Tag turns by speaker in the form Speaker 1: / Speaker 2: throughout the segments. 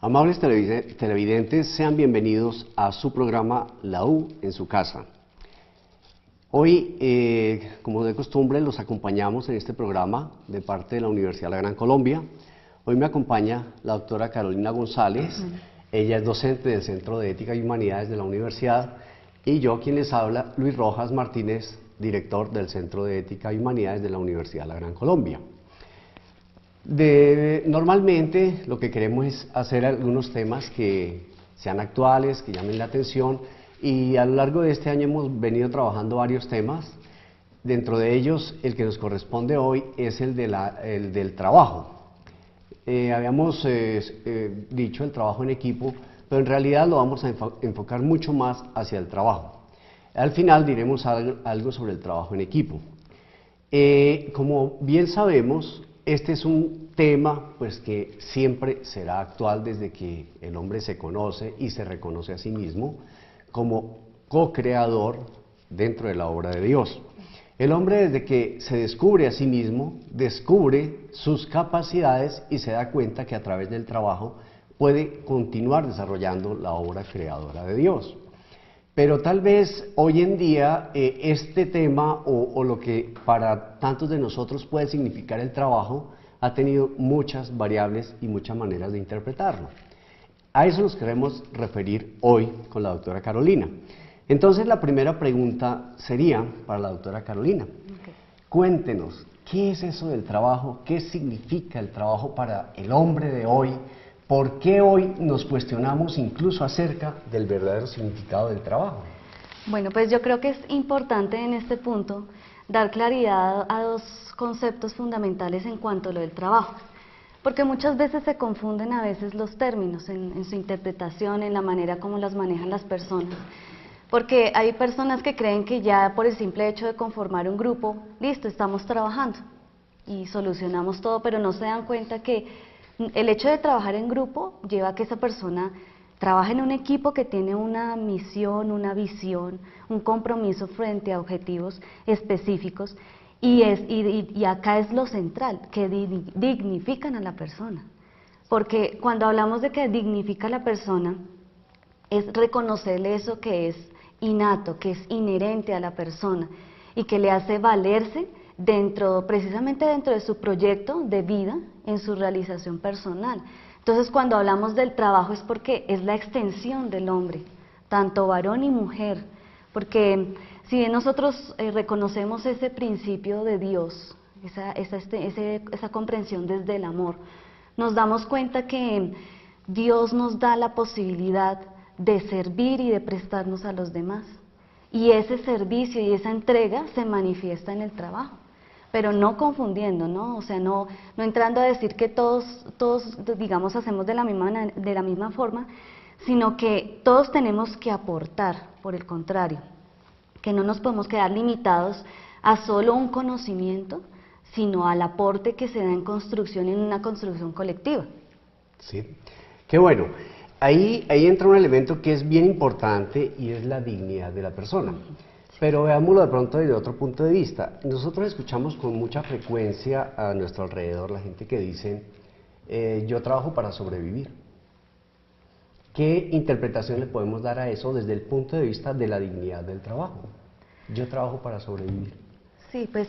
Speaker 1: Amables televidentes, sean bienvenidos a su programa La U en su casa. Hoy, como de costumbre, los acompañamos en este programa de parte de la Universidad de la Gran Colombia. Hoy me acompaña la doctora Carolina González. Ella es docente del Centro de Ética y Humanidades de la Universidad, y yo, quien les habla, Luis Rojas Martínez, director del Centro de Ética y Humanidades de la Universidad de la Gran Colombia. Normalmente lo que queremos es hacer algunos temas que sean actuales, que llamen la atención, y a lo largo de este año hemos venido trabajando varios temas. Dentro de ellos, el que nos corresponde hoy es el del trabajo. Habíamos dicho el trabajo en equipo, pero en realidad lo vamos a enfocar mucho más hacia el trabajo. Al final diremos algo sobre el trabajo en equipo. Como bien sabemos, este es un tema pues, que siempre será actual desde que el hombre se conoce y se reconoce a sí mismo como co-creador dentro de la obra de Dios. El hombre, desde que se descubre a sí mismo, descubre sus capacidades y se da cuenta que a través del trabajo puede continuar desarrollando la obra creadora de Dios. Pero tal vez hoy en día este tema o lo que para tantos de nosotros puede significar el trabajo ha tenido muchas variables y muchas maneras de interpretarlo. A eso nos queremos referir hoy con la doctora Carolina. Entonces la primera pregunta sería para la doctora Carolina. Okay. Cuéntenos, ¿qué es eso del trabajo? ¿Qué significa el trabajo para el hombre de hoy? ¿Por qué hoy nos cuestionamos incluso acerca del verdadero significado del trabajo?
Speaker 2: Bueno, pues yo creo que es importante en este punto dar claridad a dos conceptos fundamentales en cuanto a lo del trabajo, porque muchas veces se confunden a veces los términos en su interpretación, en la manera como las manejan las personas, porque hay personas que creen que ya por el simple hecho de conformar un grupo, listo, estamos trabajando y solucionamos todo, pero no se dan cuenta que el hecho de trabajar en grupo lleva a que esa persona trabaje en un equipo que tiene una misión, una visión, un compromiso frente a objetivos específicos, y acá es lo central, que dignifican a la persona. Porque cuando hablamos de que dignifica a la persona, es reconocerle eso que es innato, que es inherente a la persona y que le hace valerse precisamente dentro de su proyecto de vida, en su realización personal. Entonces, cuando hablamos del trabajo es porque es la extensión del hombre, tanto varón y mujer, porque si bien nosotros reconocemos ese principio de Dios, esa comprensión desde el amor, nos damos cuenta que Dios nos da la posibilidad de servir y de prestarnos a los demás, y ese servicio y esa entrega se manifiesta en el trabajo. Pero no confundiendo, ¿no? O sea, no entrando a decir que todos digamos, hacemos de la misma forma, sino que todos tenemos que aportar, por el contrario, que no nos podemos quedar limitados a solo un conocimiento, sino al aporte que se da en una construcción colectiva.
Speaker 1: Sí, qué bueno. Ahí entra un elemento que es bien importante y es la dignidad de la persona. Pero veámoslo de pronto desde otro punto de vista. Nosotros escuchamos con mucha frecuencia a nuestro alrededor la gente que dice, yo trabajo para sobrevivir. ¿Qué interpretación le podemos dar a eso desde el punto de vista de la dignidad del trabajo? Yo trabajo para sobrevivir.
Speaker 2: Sí, pues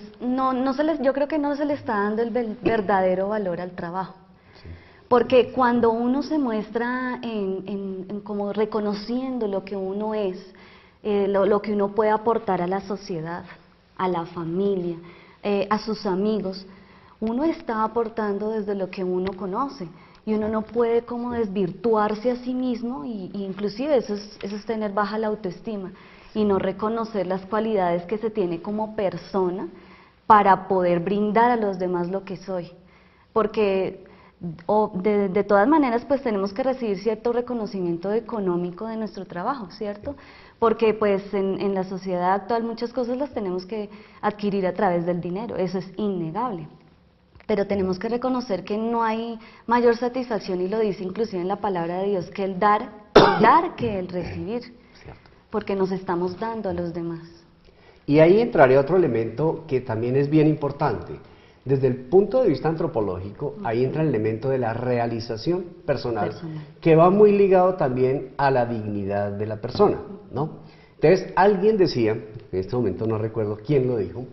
Speaker 2: yo creo que no se le está dando el verdadero valor al trabajo. Sí. Porque cuando uno se muestra como reconociendo lo que uno es, lo que uno puede aportar a la sociedad, a la familia, a sus amigos, uno está aportando desde lo que uno conoce, y uno no puede como desvirtuarse a sí mismo, y inclusive eso es tener baja la autoestima, y no reconocer las cualidades que se tiene como persona para poder brindar a los demás lo que soy. Porque de todas maneras pues tenemos que recibir cierto reconocimiento económico de nuestro trabajo, ¿cierto? Porque pues en la sociedad actual muchas cosas las tenemos que adquirir a través del dinero, eso es innegable. Pero tenemos que reconocer que no hay mayor satisfacción, y lo dice inclusive en la palabra de Dios, que el dar que el recibir, porque nos estamos dando a los demás.
Speaker 1: Y ahí entraría otro elemento que también es bien importante. Desde el punto de vista antropológico, ahí entra el elemento de la realización personal, que va muy ligado también a la dignidad de la persona, ¿no? Entonces, alguien decía, en este momento no recuerdo quién lo dijo,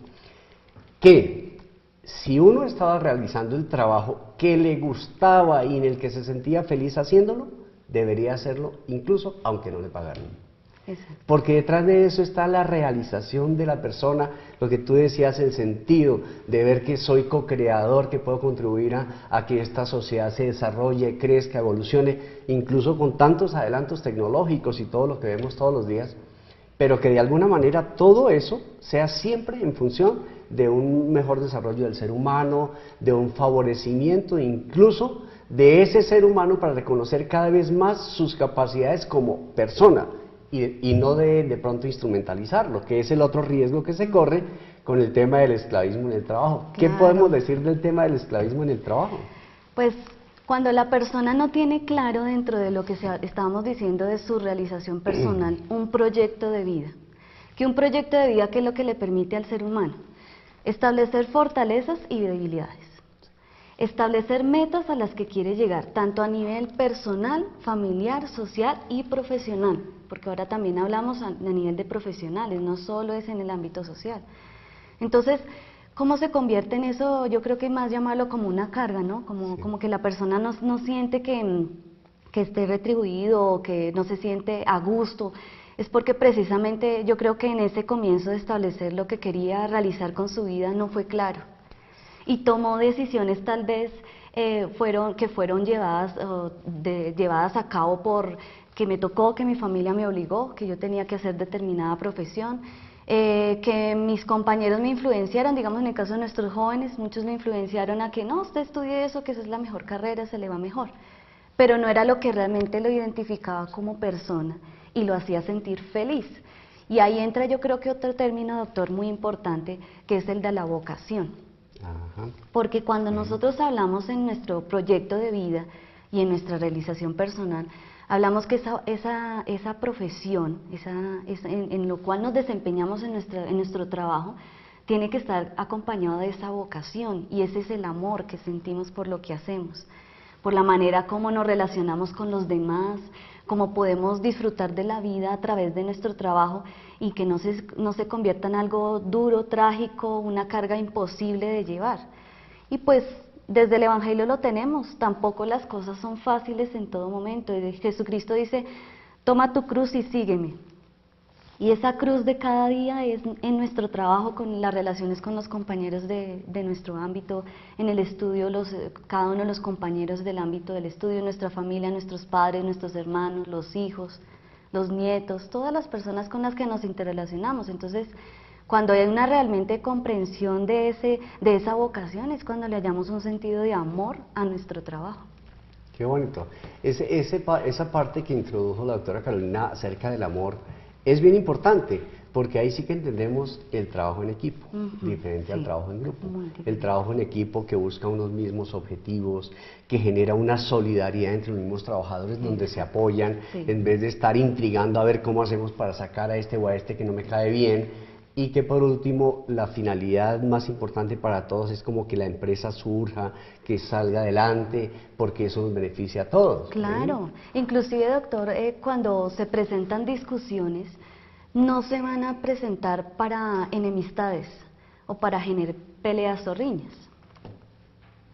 Speaker 1: que si uno estaba realizando el trabajo que le gustaba y en el que se sentía feliz haciéndolo, debería hacerlo incluso aunque no le pagaran.
Speaker 2: Exacto.
Speaker 1: Porque detrás de eso está la realización de la persona, lo que tú decías, el sentido de ver que soy co-creador, que puedo contribuir a que esta sociedad se desarrolle, crezca, evolucione, incluso con tantos adelantos tecnológicos y todo lo que vemos todos los días, pero que de alguna manera todo eso sea siempre en función de un mejor desarrollo del ser humano, de un favorecimiento incluso de ese ser humano para reconocer cada vez más sus capacidades como persona. Y no de pronto instrumentalizarlo, que es el otro riesgo que se corre con el tema del esclavismo en el trabajo. ¿Qué podemos decir del tema del esclavismo en el trabajo?
Speaker 2: Pues cuando la persona no tiene claro dentro de lo que estábamos diciendo de su realización personal, un proyecto de vida, que un proyecto de vida que es lo que le permite al ser humano establecer fortalezas y debilidades. Establecer metas a las que quiere llegar, tanto a nivel personal, familiar, social y profesional, porque ahora también hablamos a nivel de profesionales, no solo es en el ámbito social. Entonces, ¿cómo se convierte en eso? Yo creo que más llamarlo como una carga, ¿no? Como que la persona no siente que esté retribuido o que no se siente a gusto. Es porque precisamente yo creo que en ese comienzo de establecer lo que quería realizar con su vida no fue claro. Y tomó decisiones tal vez fueron llevadas a cabo por que me tocó, que mi familia me obligó, que yo tenía que hacer determinada profesión, que mis compañeros me influenciaron, digamos en el caso de nuestros jóvenes, muchos me influenciaron a que no, usted estudie eso, que esa es la mejor carrera, se le va mejor, pero no era lo que realmente lo identificaba como persona y lo hacía sentir feliz. Y ahí entra yo creo que otro término, doctor, muy importante, que es el de la vocación.
Speaker 1: Ajá.
Speaker 2: Porque cuando nosotros hablamos en nuestro proyecto de vida y en nuestra realización personal, hablamos que esa profesión, en lo cual nos desempeñamos en nuestro trabajo, tiene que estar acompañado de esa vocación, y ese es el amor que sentimos por lo que hacemos, por la manera como nos relacionamos con los demás, cómo podemos disfrutar de la vida a través de nuestro trabajo y que no se convierta en algo duro, trágico, una carga imposible de llevar. Y pues desde el Evangelio lo tenemos, tampoco las cosas son fáciles en todo momento. Jesucristo dice, toma tu cruz y sígueme. Y esa cruz de cada día es en nuestro trabajo, con las relaciones con los compañeros de nuestro ámbito, en el estudio, cada uno de los compañeros del ámbito del estudio, nuestra familia, nuestros padres, nuestros hermanos, los hijos, los nietos, todas las personas con las que nos interrelacionamos. Entonces, cuando hay una realmente comprensión de esa vocación, es cuando le hallamos un sentido de amor a nuestro trabajo.
Speaker 1: Qué bonito. Esa parte que introdujo la doctora Carolina acerca del amor es bien importante, porque ahí sí que entendemos el trabajo en equipo, diferente al trabajo en grupo. El trabajo en equipo que busca unos mismos objetivos, que genera una solidaridad entre los mismos trabajadores donde se apoyan, en vez de estar intrigando a ver cómo hacemos para sacar a este o a este que no me cae bien. Y que por último, la finalidad más importante para todos es como que la empresa surja, que salga adelante, porque eso nos beneficia a todos.
Speaker 2: Claro, inclusive doctor, cuando se presentan discusiones, no se van a presentar para enemistades o para generar peleas o riñas.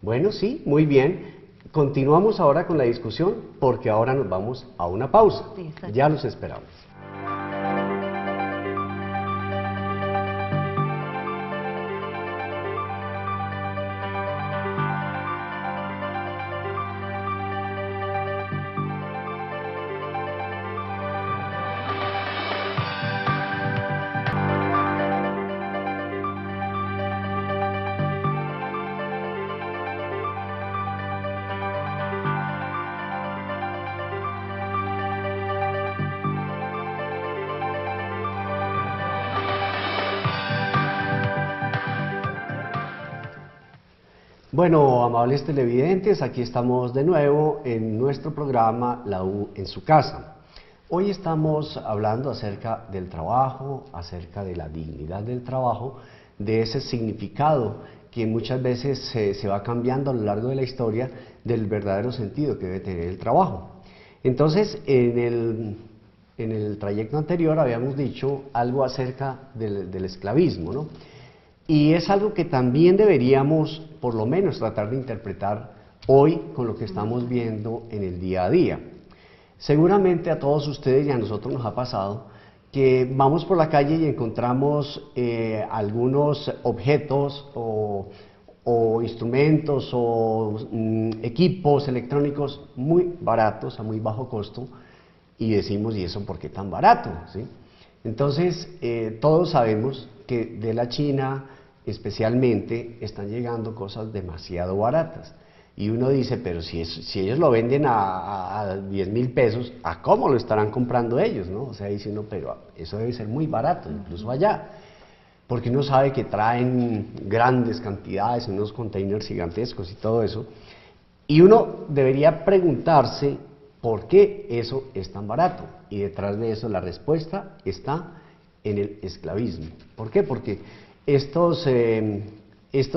Speaker 1: Bueno, sí, muy bien. Continuamos ahora con la discusión, porque ahora nos vamos a una pausa. Ya los esperamos. Bueno, amables televidentes, aquí estamos de nuevo en nuestro programa La U en su casa. Hoy estamos hablando acerca del trabajo, acerca de la dignidad del trabajo, de ese significado que muchas veces se va cambiando a lo largo de la historia del verdadero sentido que debe tener el trabajo. Entonces, en el trayecto anterior habíamos dicho algo acerca del esclavismo, ¿no? Y es algo que también deberíamos, por lo menos, tratar de interpretar hoy con lo que estamos viendo en el día a día. Seguramente a todos ustedes y a nosotros nos ha pasado que vamos por la calle y encontramos algunos objetos o instrumentos o equipos electrónicos muy baratos, a muy bajo costo, y decimos, ¿y eso por qué tan barato? ¿Sí? Entonces, todos sabemos que de la China especialmente están llegando cosas demasiado baratas. Y uno dice, pero si ellos lo venden a 10.000 pesos, ¿a cómo lo estarán comprando ellos? ¿No? O sea, dice uno, pero eso debe ser muy barato, incluso allá. Porque uno sabe que traen grandes cantidades, unos containers gigantescos y todo eso. Y uno debería preguntarse por qué eso es tan barato. Y detrás de eso la respuesta está en el esclavismo. ¿Por qué? Porque estos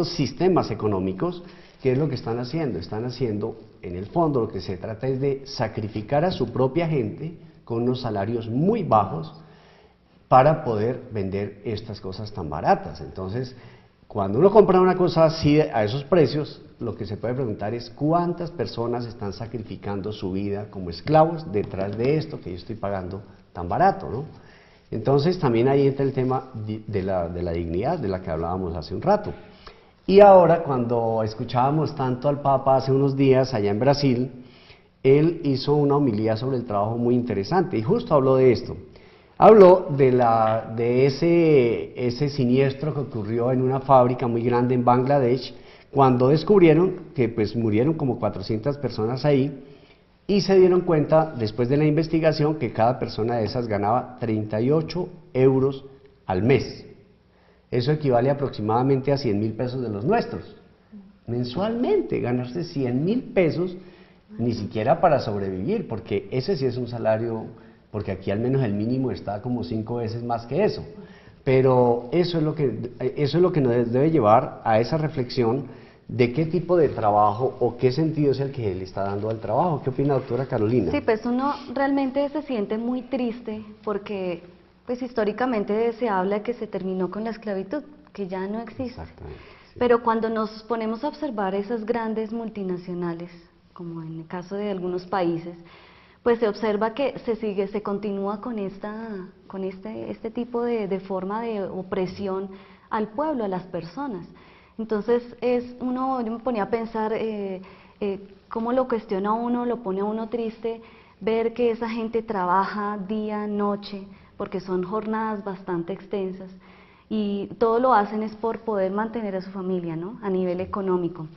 Speaker 1: sistemas económicos, ¿qué es lo que están haciendo? Están haciendo, en el fondo, lo que se trata es de sacrificar a su propia gente con unos salarios muy bajos para poder vender estas cosas tan baratas. Entonces, cuando uno compra una cosa así a esos precios, lo que se puede preguntar es cuántas personas están sacrificando su vida como esclavos detrás de esto que yo estoy pagando tan barato, ¿no? Entonces, también ahí entra el tema de la dignidad de la que hablábamos hace un rato. Y ahora, cuando escuchábamos tanto al Papa hace unos días allá en Brasil, él hizo una homilía sobre el trabajo muy interesante y justo habló de esto. Habló de ese siniestro que ocurrió en una fábrica muy grande en Bangladesh, cuando descubrieron que pues murieron como 400 personas ahí y se dieron cuenta después de la investigación que cada persona de esas ganaba 38 euros al mes. Eso equivale aproximadamente a 100.000 pesos de los nuestros. Mensualmente, ganarse 100.000 pesos, ni siquiera para sobrevivir, porque ese sí es un salario, porque aquí al menos el mínimo está como 5 veces más que eso. Pero eso es lo que nos debe llevar a esa reflexión de qué tipo de trabajo o qué sentido es el que le está dando al trabajo. ¿Qué opina, doctora Carolina?
Speaker 2: Sí, pues uno realmente se siente muy triste porque pues históricamente se habla de que se terminó con la esclavitud, que ya no existe.
Speaker 1: Exactamente, sí.
Speaker 2: Pero cuando nos ponemos a observar esas grandes multinacionales, como en el caso de algunos países, pues se observa que se continúa con este tipo de forma de opresión al pueblo, a las personas. Entonces yo me ponía a pensar cómo lo cuestiona a uno, lo pone a uno triste, ver que esa gente trabaja día, noche, porque son jornadas bastante extensas y todo lo hacen es por poder mantener a su familia, ¿no? A nivel económico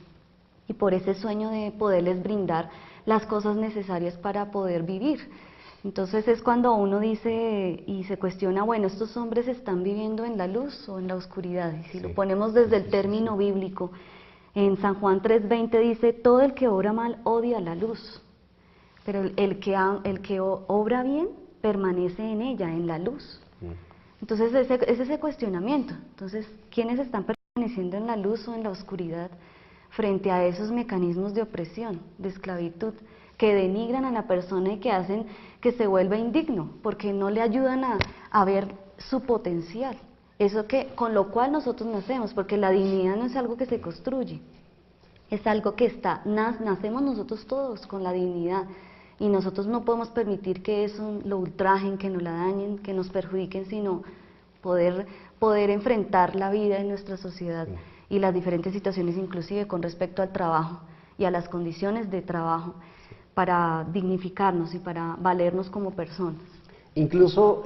Speaker 2: y por ese sueño de poderles brindar las cosas necesarias para poder vivir. Entonces es cuando uno dice y se cuestiona, bueno, ¿estos hombres están viviendo en la luz o en la oscuridad? Y si lo ponemos desde el término bíblico, en San Juan 3:20 dice, todo el que obra mal odia la luz, pero el que obra bien permanece en ella, en la luz. Entonces es ese cuestionamiento. Entonces, ¿quiénes están permaneciendo en la luz o en la oscuridad frente a esos mecanismos de opresión, de esclavitud, que denigran a la persona y que hacen que se vuelva indigno, porque no le ayudan a ver su potencial? Eso con lo cual nosotros nacemos, porque la dignidad no es algo que se construye, es algo que nacemos nosotros todos con la dignidad. Y nosotros no podemos permitir que eso lo ultrajen, que nos la dañen, que nos perjudiquen, sino poder enfrentar la vida en nuestra sociedad y las diferentes situaciones, inclusive con respecto al trabajo y a las condiciones de trabajo, para dignificarnos y para valernos como personas.
Speaker 1: Incluso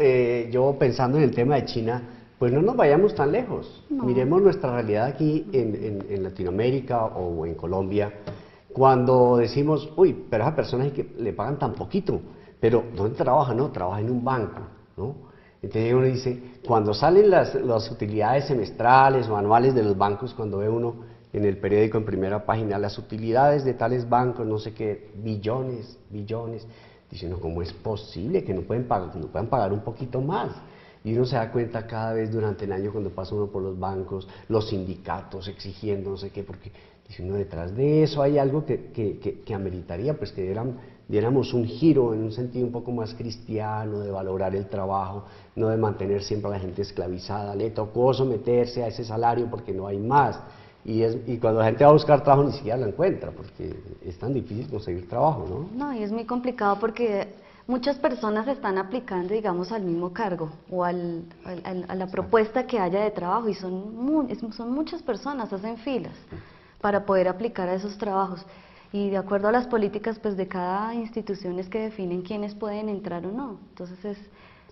Speaker 1: yo pensando en el tema de China, pues no nos vayamos tan lejos.
Speaker 2: No.
Speaker 1: Miremos nuestra realidad aquí en Latinoamérica o en Colombia. Cuando decimos, uy, pero a esas personas que le pagan tan poquito, pero ¿dónde trabaja? No, trabaja en un banco, ¿no? Entonces uno dice, cuando salen las utilidades semestrales o anuales de los bancos, cuando ve uno en el periódico en primera página, las utilidades de tales bancos, no sé qué, billones, dice uno, ¿cómo es posible que no puedan pagar un poquito más? Y uno se da cuenta cada vez durante el año cuando pasa uno por los bancos, los sindicatos exigiendo no sé qué, porque dice uno, detrás de eso hay algo que ameritaría pues que diéramos un giro en un sentido un poco más cristiano, de valorar el trabajo, no de mantener siempre a la gente esclavizada. Le tocó someterse a ese salario porque no hay más. Y cuando la gente va a buscar trabajo ni siquiera lo encuentra, porque es tan difícil conseguir trabajo, ¿no?
Speaker 2: No, y es muy complicado porque muchas personas están aplicando, digamos, al mismo cargo o a la propuesta que haya de trabajo, y son muchas personas, hacen filas para poder aplicar a esos trabajos. Y de acuerdo a las políticas pues de cada institución es que definen quiénes pueden entrar o no. Entonces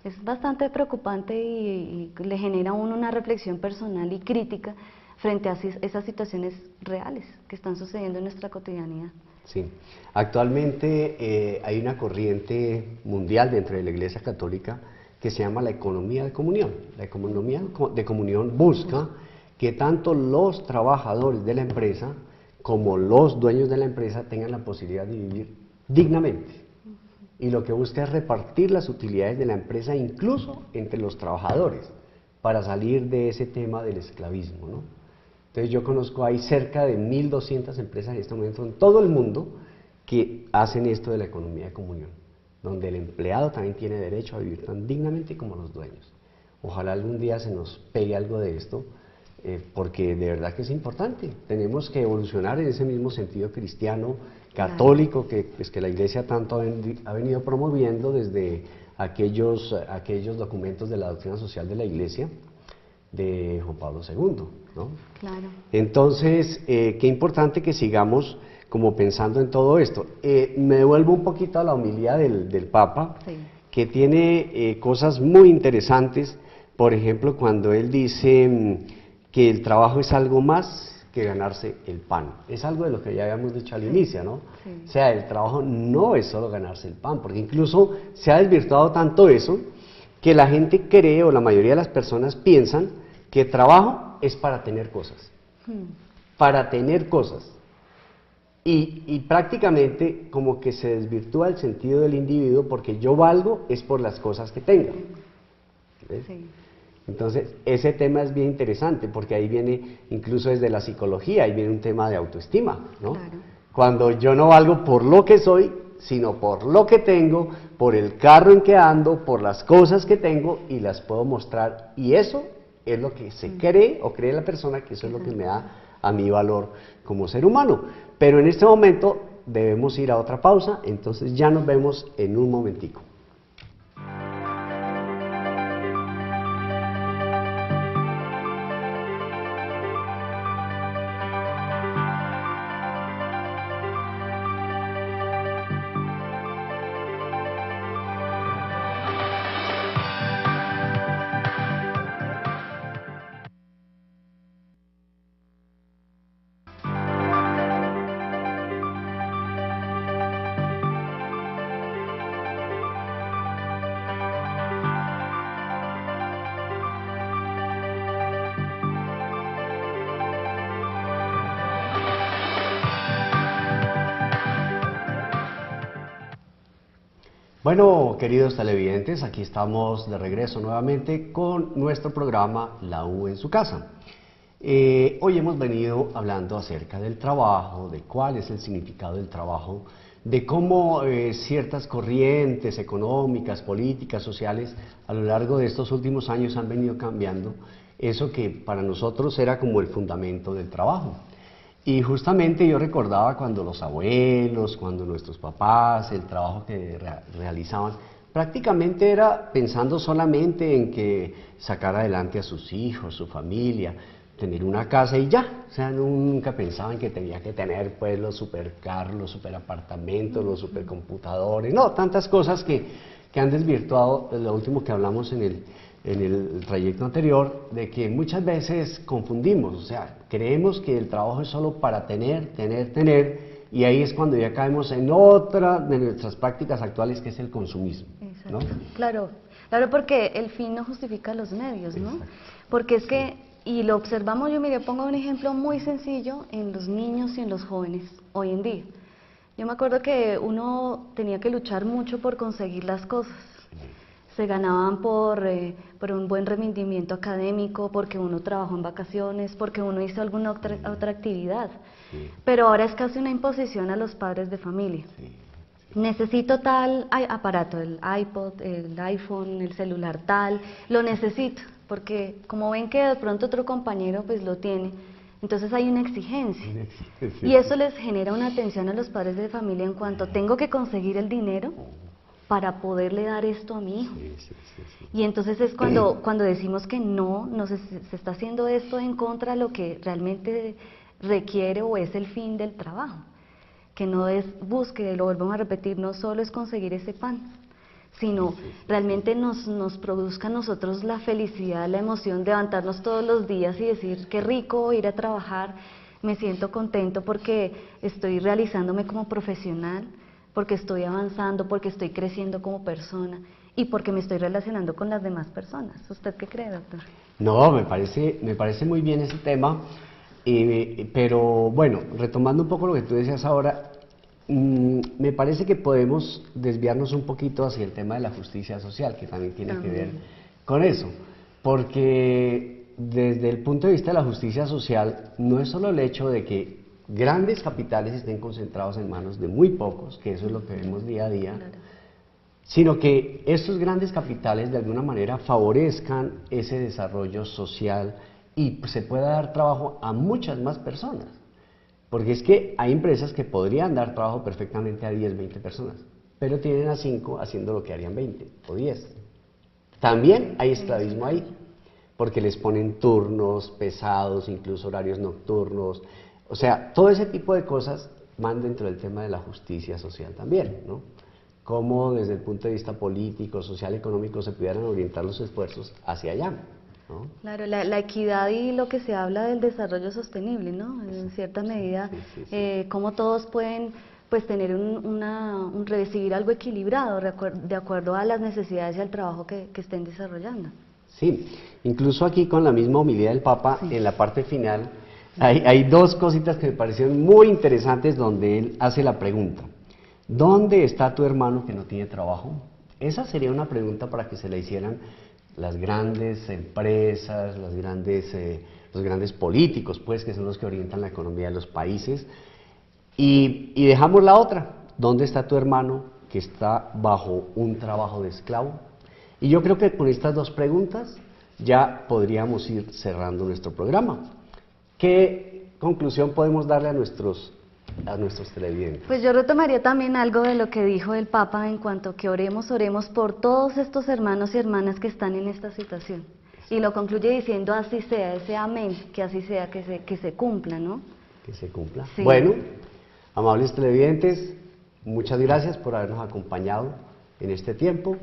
Speaker 2: es bastante preocupante y le genera a uno una reflexión personal y crítica frente a esas situaciones reales que están sucediendo en nuestra cotidianidad.
Speaker 1: Sí, actualmente hay una corriente mundial dentro de la Iglesia Católica que se llama la economía de comunión. La economía de comunión busca que tanto los trabajadores de la empresa como los dueños de la empresa tengan la posibilidad de vivir dignamente. Y lo que busca es repartir las utilidades de la empresa incluso entre los trabajadores para salir de ese tema del esclavismo, ¿no? Entonces yo conozco, hay cerca de 1.200 empresas en este momento en todo el mundo que hacen esto de la economía de comunión, donde el empleado también tiene derecho a vivir tan dignamente como los dueños. Ojalá algún día se nos pegue algo de esto, porque de verdad que es importante. Tenemos que evolucionar en ese mismo sentido cristiano, católico, que la Iglesia tanto ha venido promoviendo desde aquellos documentos de la doctrina social de la Iglesia de Juan Pablo II, ¿no?
Speaker 2: Claro.
Speaker 1: Entonces, qué importante que sigamos como pensando en todo esto. Me devuelvo un poquito a la homilía del Papa,
Speaker 2: Sí.
Speaker 1: que tiene cosas muy interesantes. Por ejemplo, cuando él dice que el trabajo es algo más que ganarse el pan. Es algo de lo que ya habíamos dicho al inicio, ¿no?
Speaker 2: Sí.
Speaker 1: O sea, el trabajo no es solo ganarse el pan, porque incluso se ha desvirtuado tanto eso que la gente cree, o la mayoría de las personas piensan, que trabajo es para tener cosas. Para tener cosas. Y prácticamente como que se desvirtúa el sentido del individuo, porque yo valgo es por las cosas que tenga. ¿Ves?
Speaker 2: Sí.
Speaker 1: Entonces, ese tema es bien interesante, porque ahí viene, incluso desde la psicología, ahí viene un tema de autoestima, ¿no?
Speaker 2: Claro.
Speaker 1: Cuando yo no valgo por lo que soy, sino por lo que tengo, por el carro en que ando, por las cosas que tengo, y las puedo mostrar, y eso es lo que se cree, o cree la persona, que eso es lo que me da a mi valor como ser humano. Pero en este momento debemos ir a otra pausa, entonces ya nos vemos en un momentico. Bueno, queridos televidentes, aquí estamos de regreso nuevamente con nuestro programa La U en su casa. Hoy hemos venido hablando acerca del trabajo, de cuál es el significado del trabajo, de cómo ciertas corrientes económicas, políticas, sociales, a lo largo de estos últimos años han venido cambiando eso que para nosotros era como el fundamento del trabajo. Y justamente yo recordaba cuando los abuelos, cuando nuestros papás, el trabajo que realizaban, prácticamente era pensando solamente en que sacar adelante a sus hijos, su familia, tener una casa y ya. O sea, nunca pensaban que tenía que tener pues los supercarros, los superapartamentos, los supercomputadores, no, tantas cosas que han desvirtuado lo último que hablamos en el trayecto anterior, de que muchas veces confundimos, o sea, creemos que el trabajo es solo para tener, y ahí es cuando ya caemos en otra de nuestras prácticas actuales, que es el consumismo, ¿no?
Speaker 2: Claro, porque el fin no justifica los medios, ¿no?
Speaker 1: Exacto.
Speaker 2: Porque es que, y lo observamos, yo mire, pongo un ejemplo muy sencillo en los niños y en los jóvenes hoy en día. Yo me acuerdo que uno tenía que luchar mucho por conseguir las cosas. Se ganaban por un buen rendimiento académico, porque uno trabajó en vacaciones, porque uno hizo alguna otra actividad.
Speaker 1: Sí.
Speaker 2: Pero ahora es casi una imposición a los padres de familia.
Speaker 1: Sí.
Speaker 2: Necesito tal aparato, el iPod, el iPhone, el celular tal, lo necesito, porque como ven que de pronto otro compañero pues lo tiene, entonces hay una exigencia.
Speaker 1: Sí.
Speaker 2: Y eso les genera una tensión a los padres de familia en cuanto tengo que conseguir el dinero para poderle dar esto a mi hijo.
Speaker 1: Sí.
Speaker 2: Y entonces es cuando decimos que no se está haciendo esto en contra de lo que realmente requiere o es el fin del trabajo, que no es búsqueda, y lo volvemos a repetir, no solo es conseguir ese pan, sino realmente nos produzca a nosotros la felicidad, la emoción de levantarnos todos los días y decir qué rico ir a trabajar, me siento contento porque estoy realizándome como profesional, porque estoy avanzando, porque estoy creciendo como persona y porque me estoy relacionando con las demás personas. ¿Usted qué cree, doctor?
Speaker 1: No, me parece muy bien ese tema, pero bueno, retomando un poco lo que tú decías ahora, me parece que podemos desviarnos un poquito hacia el tema de la justicia social, que también tiene que ver con eso, porque desde el punto de vista de la justicia social, no es solo el hecho de que grandes capitales estén concentrados en manos de muy pocos, que eso es lo que vemos día a día, sino que estos grandes capitales de alguna manera favorezcan ese desarrollo social y se pueda dar trabajo a muchas más personas. Porque es que hay empresas que podrían dar trabajo perfectamente a 10, 20 personas, pero tienen a 5 haciendo lo que harían 20 o 10. También hay esclavismo ahí, porque les ponen turnos pesados, incluso horarios nocturnos. O sea, todo ese tipo de cosas van dentro del tema de la justicia social también, ¿no? Cómo desde el punto de vista político, social, económico se pudieran orientar los esfuerzos hacia allá, ¿no?
Speaker 2: Claro, la equidad y lo que se habla del desarrollo sostenible, ¿no? En cierta medida, cómo todos pueden pues tener recibir algo equilibrado de acuerdo a las necesidades y al trabajo que estén desarrollando.
Speaker 1: Sí, incluso aquí con la misma homilía del Papa, en la parte final, hay dos cositas que me parecieron muy interesantes donde él hace la pregunta: ¿dónde está tu hermano que no tiene trabajo? Esa sería una pregunta para que se la hicieran las grandes empresas, los grandes políticos, pues, que son los que orientan la economía de los países. Y dejamos la otra: ¿dónde está tu hermano que está bajo un trabajo de esclavo? Y yo creo que con estas dos preguntas ya podríamos ir cerrando nuestro programa. ¿Qué conclusión podemos darle a nuestros televidentes?
Speaker 2: Pues yo retomaría también algo de lo que dijo el Papa en cuanto que oremos por todos estos hermanos y hermanas que están en esta situación. Y lo concluye diciendo así sea, ese amén, que así sea, que se cumpla, ¿no?
Speaker 1: Que se cumpla.
Speaker 2: Sí.
Speaker 1: Bueno, amables televidentes, muchas gracias por habernos acompañado en este tiempo.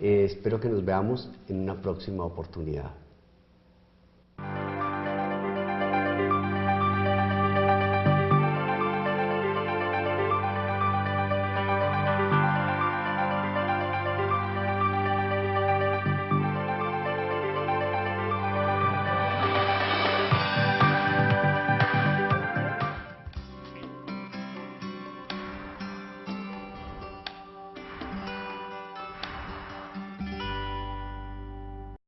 Speaker 1: Espero que nos veamos en una próxima oportunidad.